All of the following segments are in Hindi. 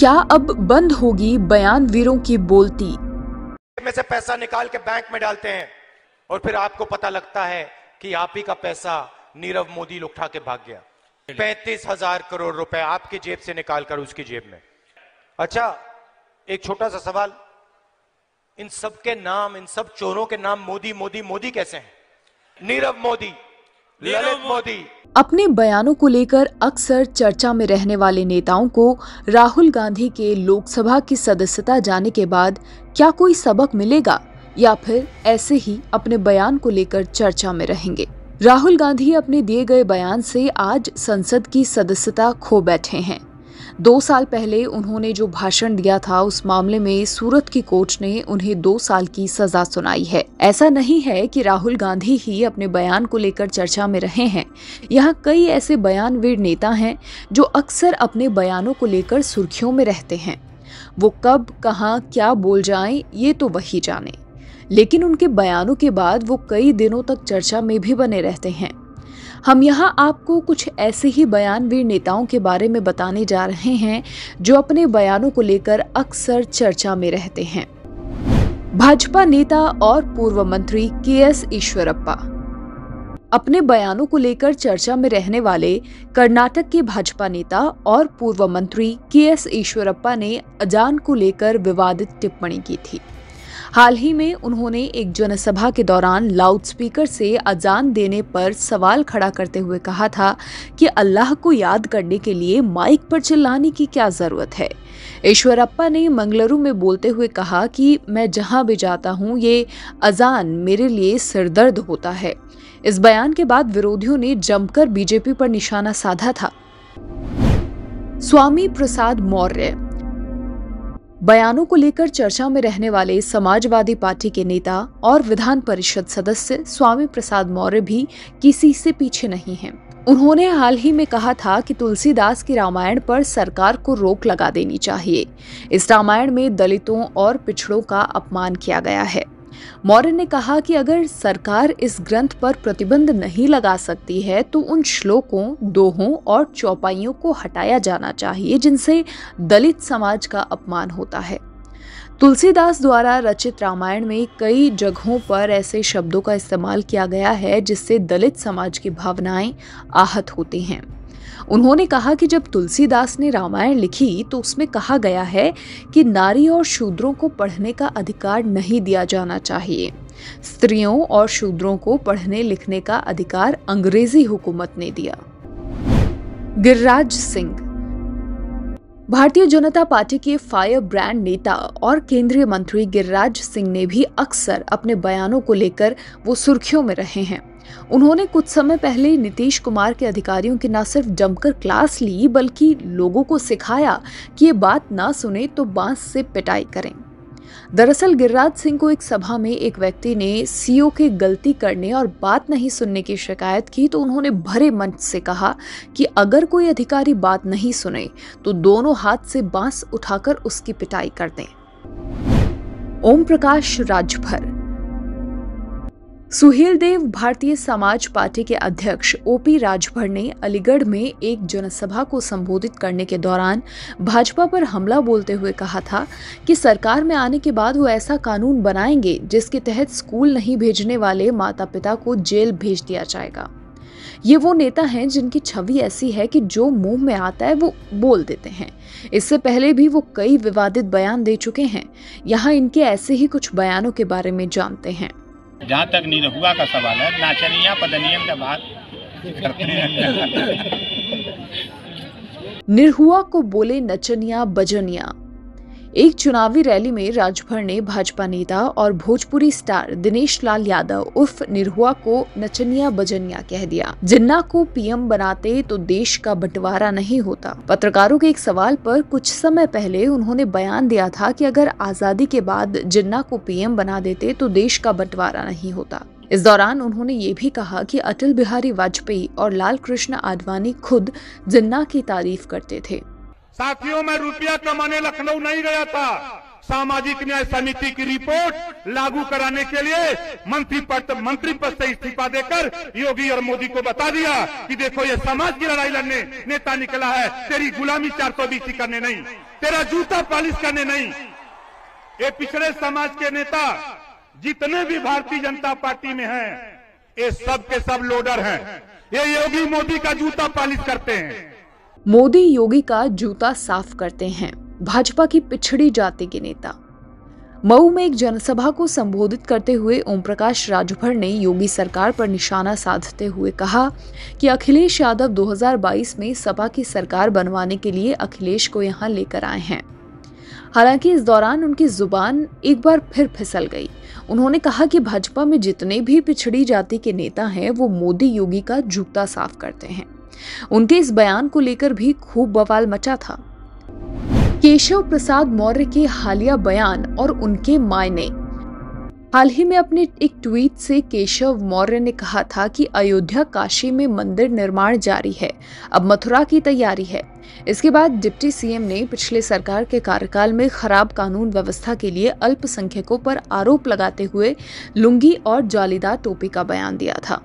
क्या अब बंद होगी बयान वीरों की बोलती? में से पैसा निकाल के बैंक में डालते हैं और फिर आपको पता लगता है कि आप ही का पैसा नीरव मोदी उठा के भाग गया। 35,000 करोड़ रुपए आपकी जेब से निकालकर उसकी जेब में। अच्छा, एक छोटा सा सवाल, इन सब के नाम, इन सब चोरों के नाम मोदी मोदी मोदी कैसे हैं? नीरव मोदी, ललित मोदी। अपने बयानों को लेकर अक्सर चर्चा में रहने वाले नेताओं को राहुल गांधी के लोकसभा की सदस्यता जाने के बाद क्या कोई सबक मिलेगा या फिर ऐसे ही अपने बयान को लेकर चर्चा में रहेंगे? राहुल गांधी अपने दिए गए बयान से आज संसद की सदस्यता खो बैठे हैं। 2 साल पहले उन्होंने जो भाषण दिया था उस मामले में सूरत की कोर्ट ने उन्हें 2 साल की सजा सुनाई है। ऐसा नहीं है कि राहुल गांधी ही अपने बयान को लेकर चर्चा में रहे हैं। यहाँ कई ऐसे बयानवीर नेता हैं जो अक्सर अपने बयानों को लेकर सुर्खियों में रहते हैं। वो कब, कहाँ, क्या बोल जाएं ये तो वही जाने, लेकिन उनके बयानों के बाद वो कई दिनों तक चर्चा में भी बने रहते हैं। हम यहाँ आपको कुछ ऐसे ही बयानवीर नेताओं के बारे में बताने जा रहे हैं जो अपने बयानों को लेकर अक्सर चर्चा में रहते हैं। भाजपा नेता और पूर्व मंत्री के.एस. ईश्वरप्पा। अपने बयानों को लेकर चर्चा में रहने वाले कर्नाटक के भाजपा नेता और पूर्व मंत्री के.एस. ईश्वरप्पा ने अजान को लेकर विवादित टिप्पणी की थी। हाल ही में उन्होंने एक जनसभा के दौरान लाउडस्पीकर से अजान देने पर सवाल खड़ा करते हुए कहा था कि अल्लाह को याद करने के लिए माइक पर चिल्लाने की क्या जरूरत है। ईश्वरप्पा ने मंगलुरु में बोलते हुए कहा कि मैं जहां भी जाता हूं ये अजान मेरे लिए सिरदर्द होता है। इस बयान के बाद विरोधियों ने जमकर बीजेपी पर निशाना साधा था। स्वामी प्रसाद मौर्य। बयानों को लेकर चर्चा में रहने वाले समाजवादी पार्टी के नेता और विधान परिषद सदस्य स्वामी प्रसाद मौर्य भी किसी से पीछे नहीं हैं। उन्होंने हाल ही में कहा था कि तुलसीदास की रामायण पर सरकार को रोक लगा देनी चाहिए। इस रामायण में दलितों और पिछड़ों का अपमान किया गया है। मौर्य ने कहा कि अगर सरकार इस ग्रंथ पर प्रतिबंध नहीं लगा सकती है तो उन श्लोकों, दोहों और चौपाइयों को हटाया जाना चाहिए जिनसे दलित समाज का अपमान होता है। तुलसीदास द्वारा रचित रामायण में कई जगहों पर ऐसे शब्दों का इस्तेमाल किया गया है जिससे दलित समाज की भावनाएं आहत होती हैं। उन्होंने कहा कि जब तुलसीदास ने रामायण लिखी तो उसमें कहा गया है कि नारी और शूद्रों को पढ़ने का अधिकार नहीं दिया जाना चाहिए। स्त्रियों और शूद्रों को पढ़ने लिखने का अधिकार अंग्रेजी हुकूमत ने दिया। गिरिराज सिंह। भारतीय जनता पार्टी के फायर ब्रांड नेता और केंद्रीय मंत्री गिरिराज सिंह ने भी अक्सर अपने बयानों को लेकर वो सुर्खियों में रहे हैं। उन्होंने कुछ समय पहले नीतीश कुमार के अधिकारियों की न सिर्फ जमकर क्लास ली बल्कि लोगों को सिखाया कि ये बात ना सुने तो बांस से पिटाई करें। दरअसल गिरिराज सिंह को एक सभा में एक व्यक्ति ने सीओ के गलती करने और बात नहीं सुनने की शिकायत की तो उन्होंने भरे मंच से कहा कि अगर कोई अधिकारी बात नहीं सुने तो दोनों हाथ से बांस उठाकर उसकी पिटाई कर दें। ओम प्रकाश राजभर। सुहेलदेव भारतीय समाज पार्टी के अध्यक्ष ओपी राजभर ने अलीगढ़ में एक जनसभा को संबोधित करने के दौरान भाजपा पर हमला बोलते हुए कहा था कि सरकार में आने के बाद वो ऐसा कानून बनाएंगे जिसके तहत स्कूल नहीं भेजने वाले माता पिता को जेल भेज दिया जाएगा। ये वो नेता हैं जिनकी छवि ऐसी है कि जो मुंह में आता है वो बोल देते हैं। इससे पहले भी वो कई विवादित बयान दे चुके हैं। यहाँ इनके ऐसे ही कुछ बयानों के बारे में जानते हैं। जहाँ तक निरहुआ का सवाल है, नाचनिया पदनियन का बात करते हैं। निरहुआ को बोले नचनिया बजनिया। एक चुनावी रैली में राजभर ने भाजपा नेता और भोजपुरी स्टार दिनेश लाल यादव उर्फ निरहुआ को नचनिया बजनिया कह दिया। जिन्ना को पीएम बनाते तो देश का बंटवारा नहीं होता। पत्रकारों के एक सवाल पर कुछ समय पहले उन्होंने बयान दिया था कि अगर आजादी के बाद जिन्ना को पीएम बना देते तो देश का बंटवारा नहीं होता। इस दौरान उन्होंने ये भी कहा कि अटल बिहारी वाजपेयी और लाल कृष्ण आडवाणी खुद जिन्ना की तारीफ करते थे। साथियों, मैं रुपया कमाने लखनऊ नहीं गया था, सामाजिक न्याय समिति की रिपोर्ट लागू कराने के लिए मंत्री पद से इस्तीफा देकर योगी और मोदी को बता दिया कि देखो ये समाज की लड़ाई लड़ने नेता निकला है, तेरी गुलामी 420 करने नहीं, तेरा जूता पालिश करने नहीं। ये पिछड़े समाज के नेता जितने भी भारतीय जनता पार्टी में हैं, ये सब के सब लोडर हैं, ये योगी मोदी का जूता पालिश करते हैं। मोदी योगी का जूता साफ करते हैं, भाजपा की पिछड़ी जाति के नेता। मऊ में एक जनसभा को संबोधित करते हुए ओम प्रकाश राजभर ने योगी सरकार पर निशाना साधते हुए कहा कि अखिलेश यादव 2022 में सपा की सरकार बनवाने के लिए अखिलेश को यहां लेकर आए हैं। हालांकि इस दौरान उनकी जुबान एक बार फिर फिसल गई। उन्होंने कहा कि भाजपा में जितने भी पिछड़ी जाति के नेता हैं वो मोदी योगी का जूता साफ करते हैं। उनके इस बयान को लेकर भी खूब बवाल मचा था। केशव प्रसाद मौर्य के हालिया बयान और उनके मायने। हाल ही में अपने एक ट्वीट से केशव मौर्य ने कहा था कि अयोध्या काशी में मंदिर निर्माण जारी है, अब मथुरा की तैयारी है। इसके बाद डिप्टी सीएम ने पिछले सरकार के कार्यकाल में खराब कानून व्यवस्था के लिए अल्पसंख्यकों पर आरोप लगाते हुए लुंगी और जालीदार टोपी का बयान दिया था।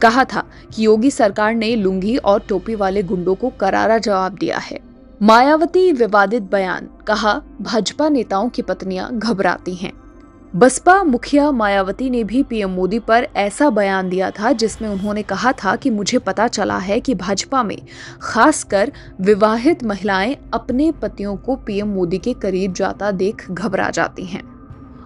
कहा था कि योगी सरकार ने लुंगी और टोपी वाले गुंडों को करारा जवाब दिया है। मायावती विवादित बयान। कहा, भाजपा नेताओं की पत्नियां घबराती हैं। बसपा मुखिया मायावती ने भी पीएम मोदी पर ऐसा बयान दिया था जिसमें उन्होंने कहा था कि मुझे पता चला है कि भाजपा में खासकर विवाहित महिलाएं अपने पतियों को पीएम मोदी के करीब जाता देख घबरा जाती हैं।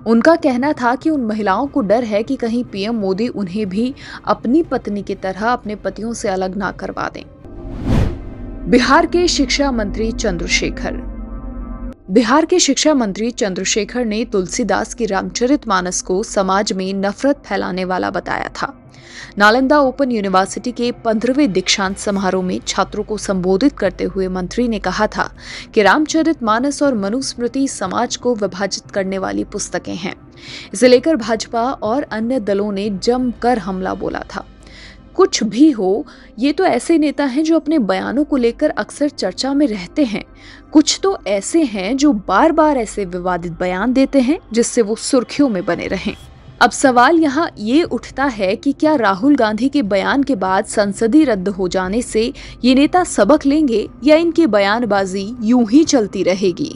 उनका कहना था कि उन महिलाओं को डर है कि कहीं पीएम मोदी उन्हें भी अपनी पत्नी की तरह अपने पतियों से अलग ना करवा दें। बिहार के शिक्षा मंत्री चंद्रशेखर। बिहार के शिक्षा मंत्री चंद्रशेखर ने तुलसीदास की रामचरितमानस को समाज में नफरत फैलाने वाला बताया था। नालंदा ओपन यूनिवर्सिटी के 15वें दीक्षांत समारोह में छात्रों को संबोधित करते हुए मंत्री ने कहा था कि रामचरितमानस और मनुस्मृति समाज को विभाजित करने वाली पुस्तकें हैं। इसे लेकर भाजपा और अन्य दलों ने जमकर हमला बोला था। कुछ भी हो, ये तो ऐसे नेता हैं जो अपने बयानों को लेकर अक्सर चर्चा में रहते हैं। कुछ तो ऐसे हैं जो बार बार ऐसे विवादित बयान देते हैं जिससे वो सुर्खियों में बने रहें। अब सवाल यहाँ ये उठता है कि क्या राहुल गांधी के बयान के बाद संसदीय रद्द हो जाने से ये नेता सबक लेंगे या इनकी बयानबाजी यूं ही चलती रहेगी।